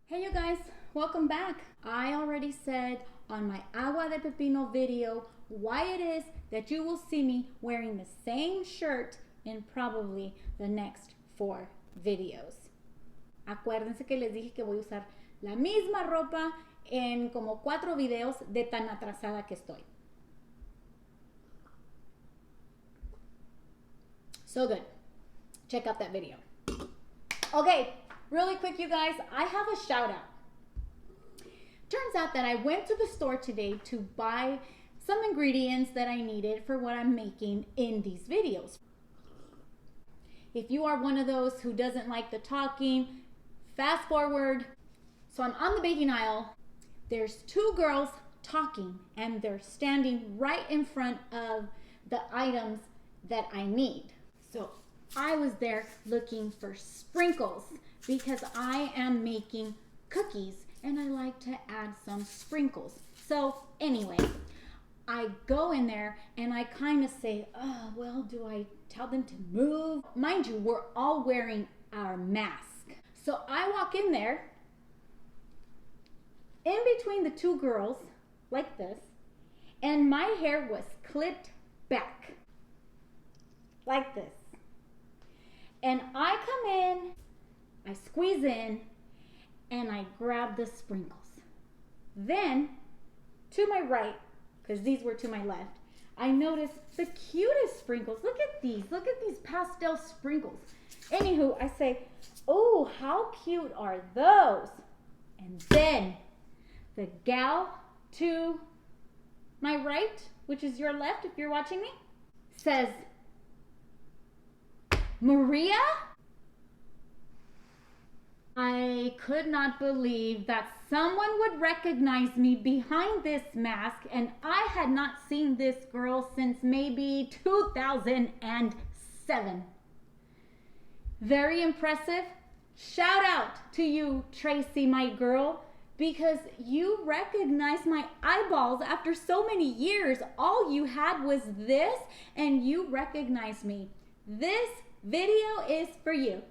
Hey you guys, welcome back. I already said on my agua de pepino video why it is that you will see me wearing the same shirt in probably the next 4 videos. Acuérdense que les dije que voy a usar la misma ropa en como 4 videos de tan atrasada que estoy. So good. Check out that video. Okay, really quick you guys, I have a shout out. Turns out that I went to the store today to buy some ingredients that I needed for what I'm making in these videos. If you are one of those who doesn't like the talking, fast forward. So I'm on the baking aisle. There's 2 girls talking and they're standing right in front of the items that I need. So I was there looking for sprinkles because I am making cookies and I like to add some sprinkles. So anyway, I go in there and I kind of say, oh, well, do I tell them to move? Mind you, we're all wearing our mask. So I walk in there, in between the 2 girls, like this, and my hair was clipped back, like this. And I come in, I squeeze in, and I grab the sprinkles. Then, to my right, because these were to my left, I noticed the cutest sprinkles. Look at these pastel sprinkles. Anywho, I say, oh, how cute are those? And then, the gal to my right, which is your left if you're watching me, says, Maria? I could not believe that someone would recognize me behind this mask, and I had not seen this girl since maybe 2007. Very impressive. Shout out to you, Tracy, my girl, because you recognized my eyeballs after so many years. All you had was this, and you recognized me. This video is for you.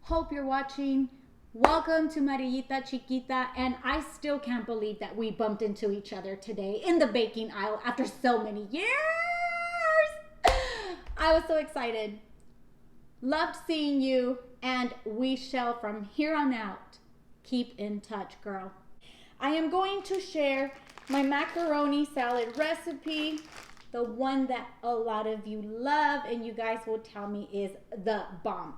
Hope you're watching. Welcome to Marillita Chiquita, and I still can't believe that we bumped into each other today in the baking aisle after so many years. I was so excited. Loved seeing you, and we shall from here on out keep in touch, girl. I am going to share my macaroni salad recipe, the one that a lot of you love and you guys will tell me is the bomb.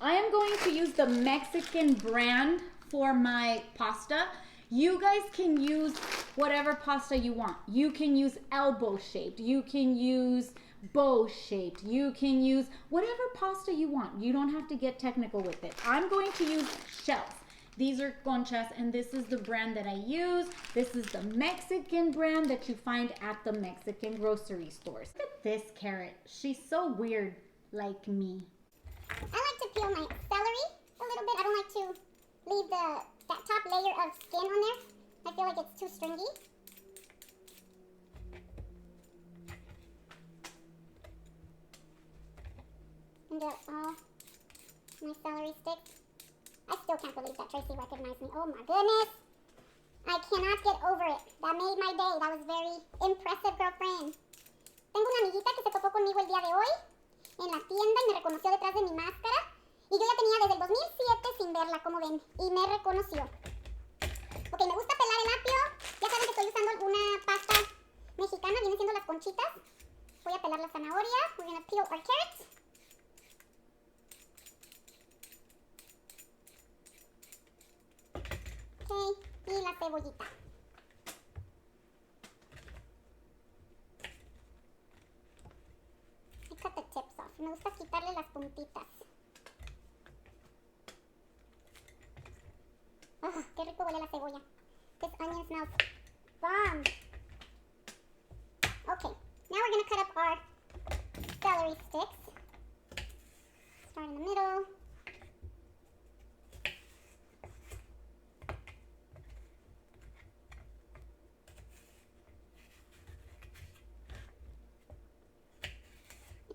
I am going to use the Mexican brand for my pasta. You guys can use whatever pasta you want. You can use elbow shaped, you can use bow shaped, you can use whatever pasta you want. You don't have to get technical with it. I'm going to use shells. These are conchas, and this is the brand that I use. This is the Mexican brand that you find at the Mexican grocery stores. Look at this carrot. She's so weird like me. I like to peel my celery a little bit. I don't like to leave that top layer of skin on there. I feel like it's too stringy. And get all my celery sticks. I still can't believe that Tracy recognized me. Oh my goodness. I cannot get over it. That made my day. That was very impressive, girlfriend. Tengo una amiguita que se topó conmigo el día de hoy en la tienda y me reconoció detrás de mi máscara. Y yo ya tenía desde el 2007 sin verla, como ven. Y me reconoció. Ok, me gusta pelar el apio. Ya saben que estoy usando alguna pasta mexicana. Vienen siendo las conchitas. Voy a pelar la zanahoria. We're going to peel our carrots. Ok, y la cebollita. I cut the tips off. Me gusta quitarle las puntitas. Oh, qué rico huele la cebolla. This onion smells bomb. Okay, now we're going to cut up our celery sticks. Start in the middle.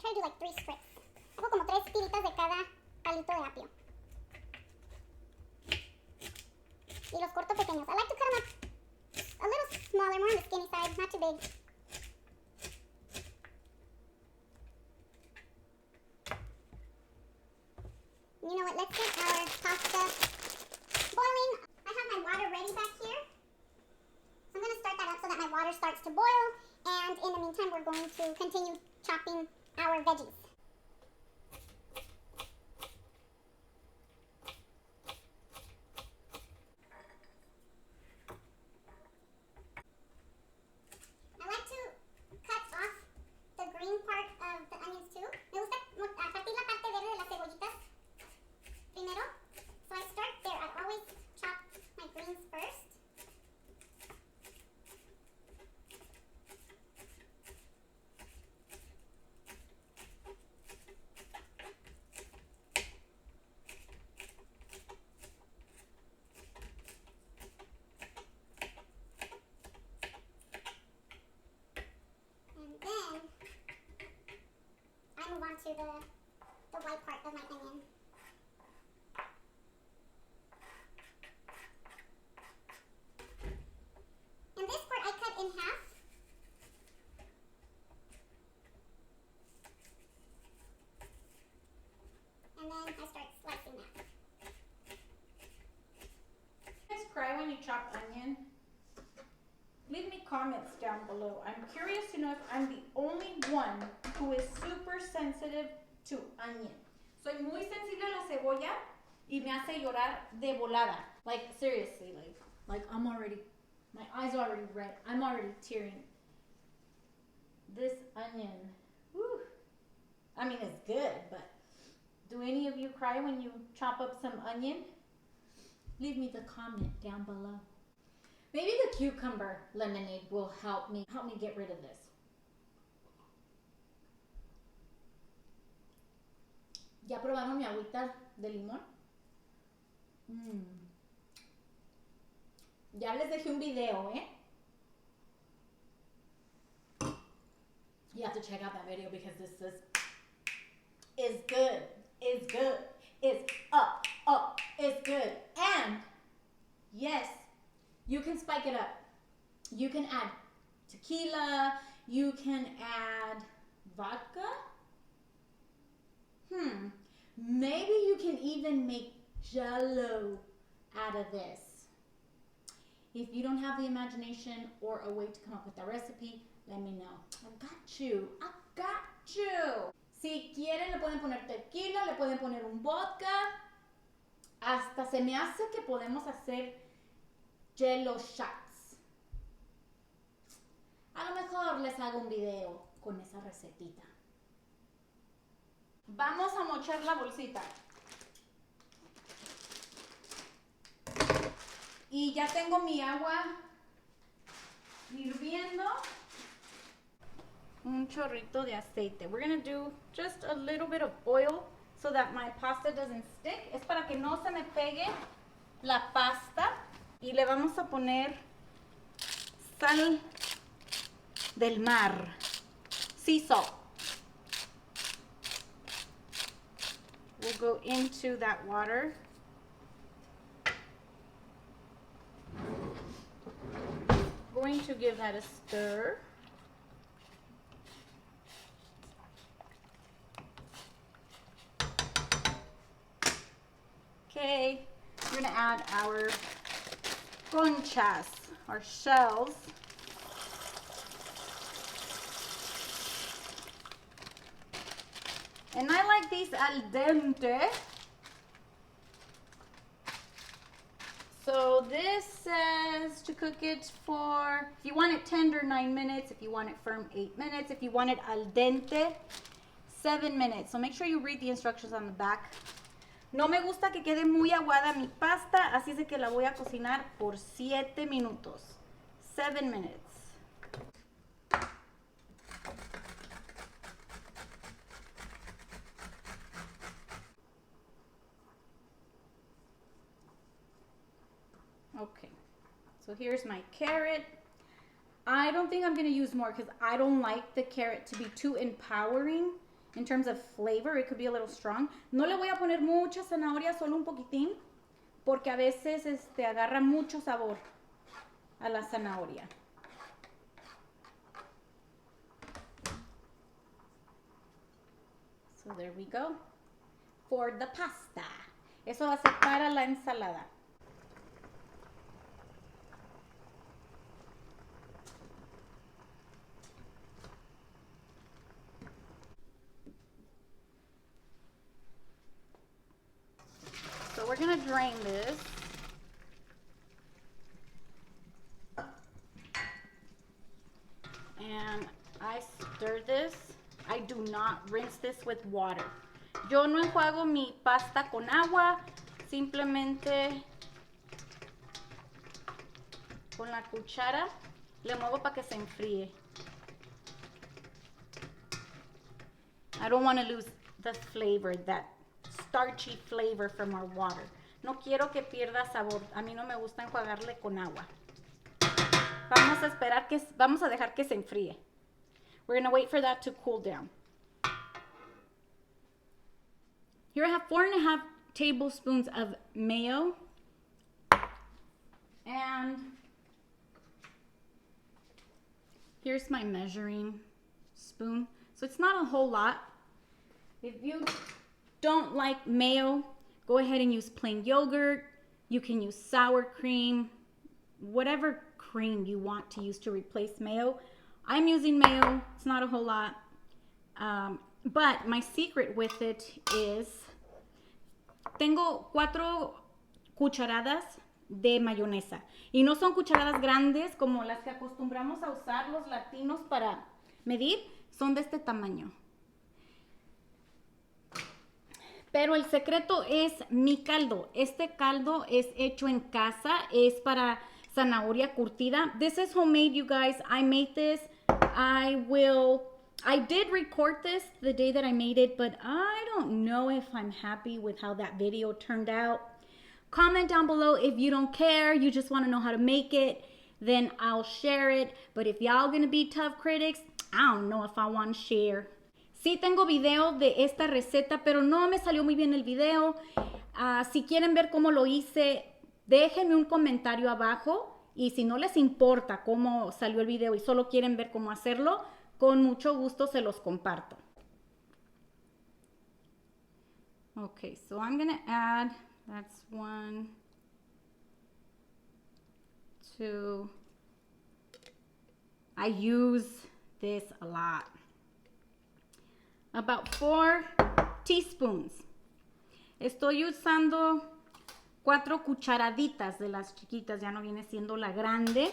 Try to do like 3 strips. Hago como 3 tiritas de cada palito de apio. Y los corto pequeños. I like to cut them up a little smaller, more on the skinny side, not too big. You know what, let's get our pasta boiling. I have my water ready back here. So I'm going to start that up so that my water starts to boil. And in the meantime, we're going to continue chopping our veggies. I like to cut off the green part of the onions too. Me gusta partir la parte verde de las cebollitas primero. So I start there. I always chop my greens first. Move on to the white part of my onion. And this part I cut in half. And then I start slicing that. You guys cry when you chop onion? Leave me comments down below. I'm curious to know if I'm the only one who is super sensitive to onion. Soy muy sensible a la cebolla y me hace llorar de volada. Like seriously, like I'm already, my eyes are already red. I'm already tearing. This onion, whew. I mean it's good, but do any of you cry when you chop up some onion? Leave me the comment down below. Maybe the cucumber lemonade will help me get rid of this. ¿Ya probaron mi agüita de limón? Ya les dejé un video, ¿eh? You have to check out that video because this is good. It's good. It's it's good. And yes, you can spike it up. You can add tequila. You can add vodka. Maybe you can even make jello out of this. If you don't have the imagination or a way to come up with a recipe, let me know. I got you. I got you. Si quieren, le pueden poner tequila, le pueden poner un vodka. Hasta se me hace que podemos hacer jello shots. A lo mejor les hago un video con esa recetita. Vamos a mochar la bolsita. Y ya tengo mi agua hirviendo. Un chorrito de aceite. We're going to do just a little bit of oil so that my pasta doesn't stick. Es para que no se me pegue la pasta. Y le vamos a poner sal del mar. Sea salt. We'll go into that water. Going to give that a stir. Okay, we're gonna add our conchas, our shells. And I like these al dente. So this says to cook it for, if you want it tender, 9 minutes. If you want it firm, 8 minutes. If you want it al dente, 7 minutes. So make sure you read the instructions on the back. No me gusta que quede muy aguada mi pasta, así es que la voy a cocinar por 7 minutos. 7 minutes. Okay, so here's my carrot. I don't think I'm going to use more because I don't like the carrot to be too empowering in terms of flavor. It could be a little strong. No le voy a poner mucha zanahoria, solo un poquitín, porque a veces agarra mucho sabor a la zanahoria. So there we go. For the pasta. Eso va a ser para la ensalada. So we're gonna drain this. And I stir this. I do not rinse this with water. Yo no enjuago mi pasta con agua, simplemente con la cuchara le muevo para que se enfríe. I don't want to lose the flavor, that starchy flavor from our water. No quiero que pierda sabor. A mí no me gusta enjuagarle con agua. Vamos a dejar que se enfríe. We're going to wait for that to cool down. Here I have 4.5 tablespoons of mayo. And here's my measuring spoon. So it's not a whole lot. If you don't like mayo, go ahead and use plain yogurt. You can use sour cream, whatever cream you want to use to replace mayo. I'm using mayo. It's not a whole lot. But my secret with it is, tengo 4 cucharadas de mayonesa. Y no son cucharadas grandes como las que acostumbramos a usar los latinos para medir. Son de este tamaño. Pero el secreto es mi caldo. Este caldo es hecho en casa. Es para zanahoria curtida. This is homemade, you guys. I made this. I did record this the day that I made it, but I don't know if I'm happy with how that video turned out. Comment down below if you don't care, you just want to know how to make it, then I'll share it. But if y'all gonna be tough critics, I don't know if I want to share. Sí tengo video de esta receta, pero no me salió muy bien el video. Si quieren ver cómo lo hice, déjenme un comentario abajo. Y si no les importa cómo salió el video y solo quieren ver cómo hacerlo, con mucho gusto se los comparto. Okay, so I'm going to add, that's 1, 2. I use this a lot. About 4 teaspoons. Estoy usando 4 cucharaditas de las chiquitas, ya no viene siendo la grande.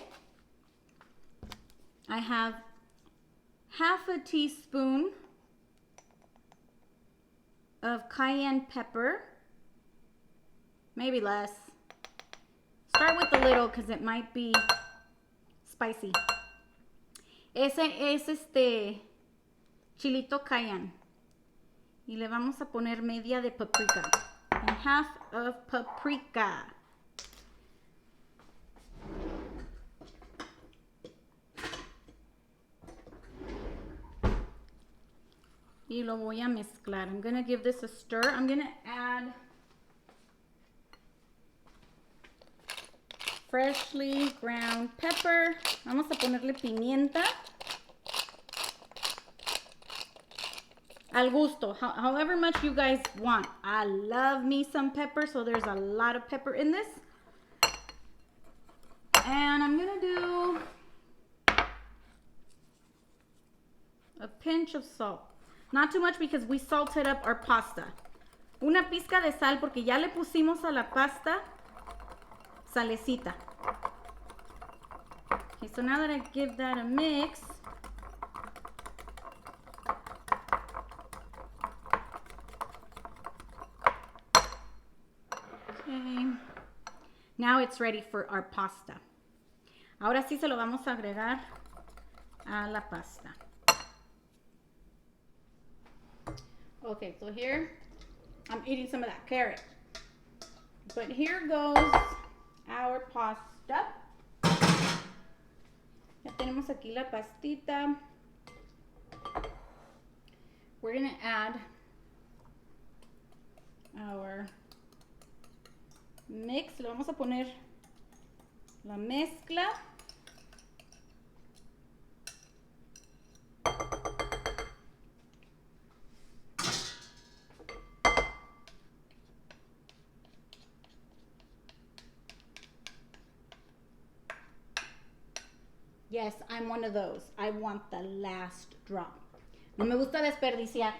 I have half a teaspoon of cayenne pepper, maybe less. Start with a little because it might be spicy. Ese es chilito cayenne. Y le vamos a poner media de paprika. And half of paprika. Y lo voy a mezclar. I'm going to give this a stir. I'm going to add freshly ground pepper. Vamos a ponerle pimienta. Al gusto, however much you guys want. I love me some pepper, so there's a lot of pepper in this. And I'm gonna do a pinch of salt. Not too much because we salted up our pasta. Una pizca de sal porque ya le pusimos a la pasta salecita. Okay, so now that I give that a mix, now it's ready for our pasta. Ahora sí se lo vamos a agregar a la pasta. Okay, so here I'm eating some of that carrot. But here goes our pasta. Ya tenemos aquí la pastita. We're gonna add our mix. Le vamos a poner la mezcla. Yes, I'm one of those. I want the last drop. No me gusta desperdiciar.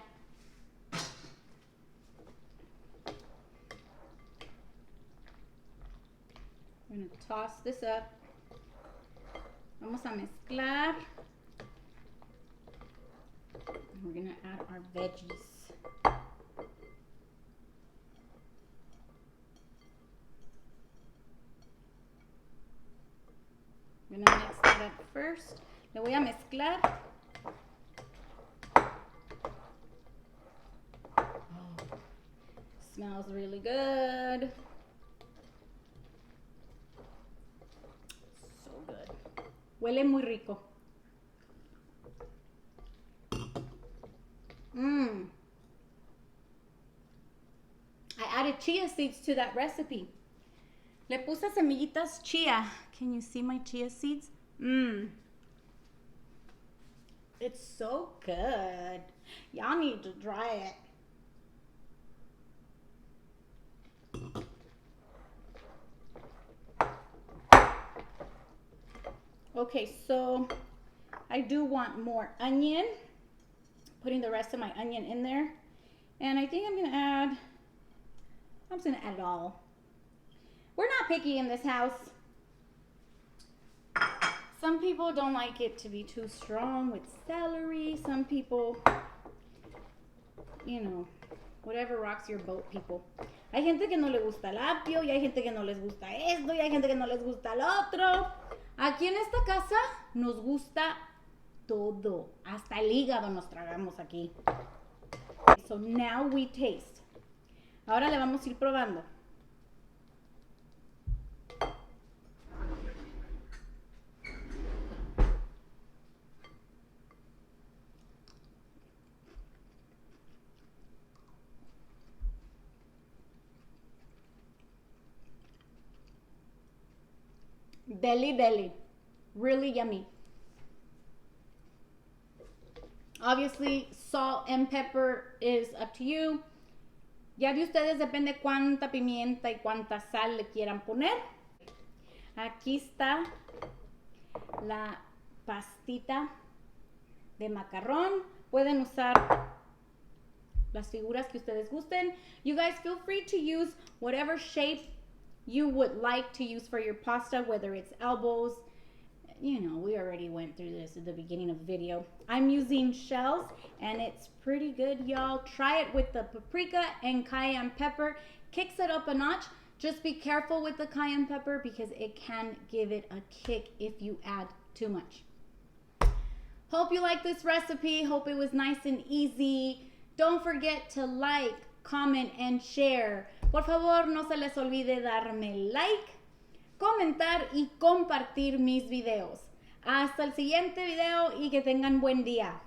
I'm going to toss this up. Vamos a mezclar. We're going to add our veggies. I'm going to mix that up first. Le voy a mezclar. Oh, smells really good. So good. Huele muy rico. I added chia seeds to that recipe. Le puse semillitas chia. Can you see my chia seeds? It's so good. Y'all need to try it. Okay, so I do want more onion. Putting the rest of my onion in there. And I think I'm just gonna add it all. We're not picky in this house. Some people don't like it to be too strong with celery. Some people, you know, whatever rocks your boat, people. Hay gente que no le gusta el apio, y hay gente que no les gusta esto, y hay gente que no les gusta el otro. Aquí en esta casa nos gusta todo. Hasta el hígado nos tragamos aquí. So now we taste. Ahora le vamos a ir probando. Deli deli. Really yummy. Obviously, salt and pepper is up to you. Ya de ustedes depende cuánta pimienta y cuánta sal le quieran poner. Aquí está la pastita de macarrón. Pueden usar las figuras que ustedes gusten. You guys feel free to use whatever shape you would like to use for your pasta, whether it's elbows. You know, we already went through this at the beginning of the video. I'm using shells, and it's pretty good, y'all. Try it with the paprika and cayenne pepper. Kicks it up a notch. Just be careful with the cayenne pepper because it can give it a kick if you add too much. Hope you like this recipe. Hope it was nice and easy. Don't forget to like, comment, and share. Por favor, no se les olvide darme like, comentar y compartir mis videos. Hasta el siguiente video y que tengan buen día.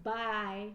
Bye.